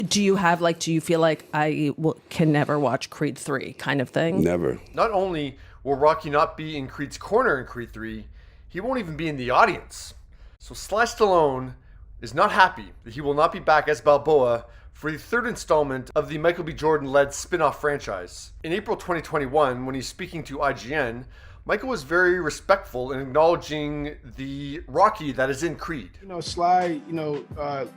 Do you feel like can never watch Creed 3 kind of thing? Never. Not only will Rocky not be in Creed's corner in Creed 3, he won't even be in the audience. So Sly Stallone is not happy that he will not be back as Balboa for the third installment of the Michael B. Jordan-led spin-off franchise. In April 2021, when he's speaking to IGN, Michael was very respectful in acknowledging the Rocky that is in Creed. Sly,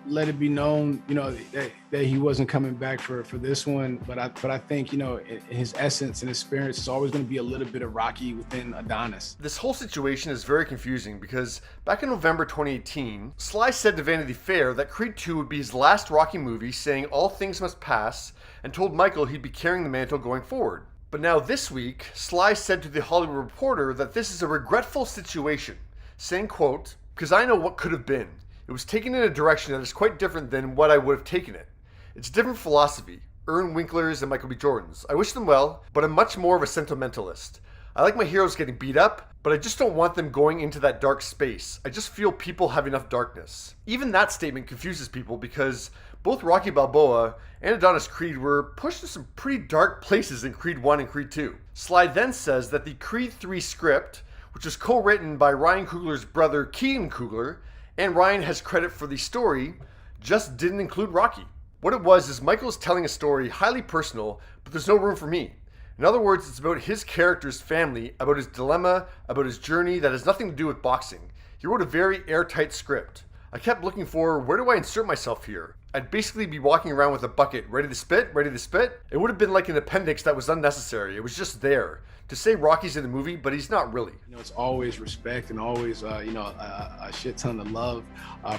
let it be known, that he wasn't coming back for this one. But I think, in his essence and his spirit is always going to be a little bit of Rocky within Adonis. This whole situation is very confusing because back in November 2018, Sly said to Vanity Fair that Creed 2 would be his last Rocky movie, saying all things must pass, and told Michael he'd be carrying the mantle going forward. But now this week, Sly said to the Hollywood Reporter that this is a regretful situation, saying, quote, "Because I know what could have been. It was taken in a direction that is quite different than what I would have taken it. It's a different philosophy, Irwin Winkler's and Michael B. Jordan's. I wish them well, but I'm much more of a sentimentalist. I like my heroes getting beat up, but I just don't want them going into that dark space. I just feel people have enough darkness." Even that statement confuses people because both Rocky Balboa and Adonis Creed were pushed to some pretty dark places in Creed 1 and Creed 2. Sly then says that the Creed 3 script, which was co-written by Ryan Coogler's brother Keaton Coogler, and Ryan has credit for the story, just didn't include Rocky. What it was is Michael's telling a story highly personal, but there's no room for me. In other words, it's about his character's family, about his dilemma, about his journey that has nothing to do with boxing. He wrote a very airtight script. I kept looking for, where do I insert myself here? I'd basically be walking around with a bucket, ready to spit, ready to spit. It would have been like an appendix that was unnecessary. It was just there. To say Rocky's in the movie, but he's not really. It's always respect and always, a shit ton of love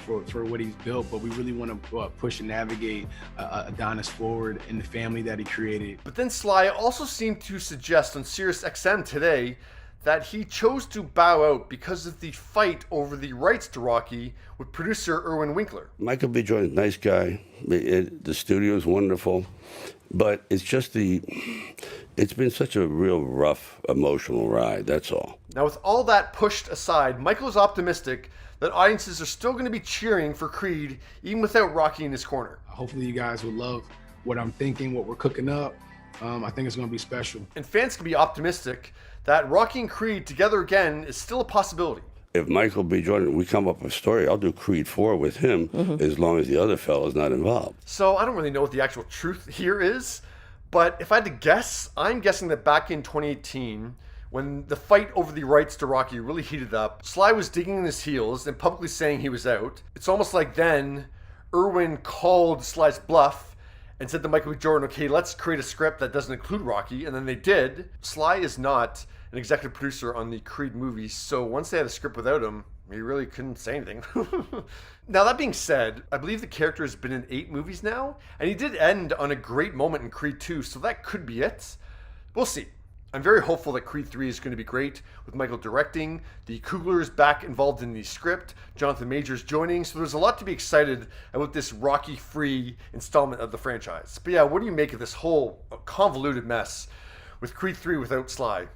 for what he's built. But we really want to push and navigate Adonis forward and the family that he created. But then Sly also seemed to suggest on Sirius XM today that he chose to bow out because of the fight over the rights to Rocky with producer Irwin Winkler. Michael B. Jordan's a nice guy. The studio's wonderful. But it's just it's been such a real rough, emotional ride, that's all. Now with all that pushed aside, Michael is optimistic that audiences are still going to be cheering for Creed even without Rocky in his corner. Hopefully you guys will love what I'm thinking, what we're cooking up. I think it's going to be special. And fans can be optimistic that Rocky and Creed together again is still a possibility. If Michael B. Jordan, we come up with a story, I'll do Creed 4 with him as long as the other fellow's not involved. So I don't really know what the actual truth here is, but if I had to guess, I'm guessing that back in 2018, when the fight over the rights to Rocky really heated up, Sly was digging in his heels and publicly saying he was out. It's almost like then Irwin called Sly's bluff and said to Michael B. Jordan, okay, let's create a script that doesn't include Rocky, and then they did. Sly is not an executive producer on the Creed movies, so once they had a script without him, he really couldn't say anything. Now that being said, I believe the character has been in 8 movies now, and he did end on a great moment in Creed 2, so that could be it. We'll see. I'm very hopeful that Creed 3 is going to be great, with Michael directing, the Cooglers back involved in the script, Jonathan Majors joining, so there's a lot to be excited about this Rocky-free installment of the franchise. But yeah, what do you make of this whole convoluted mess with Creed 3 without Sly?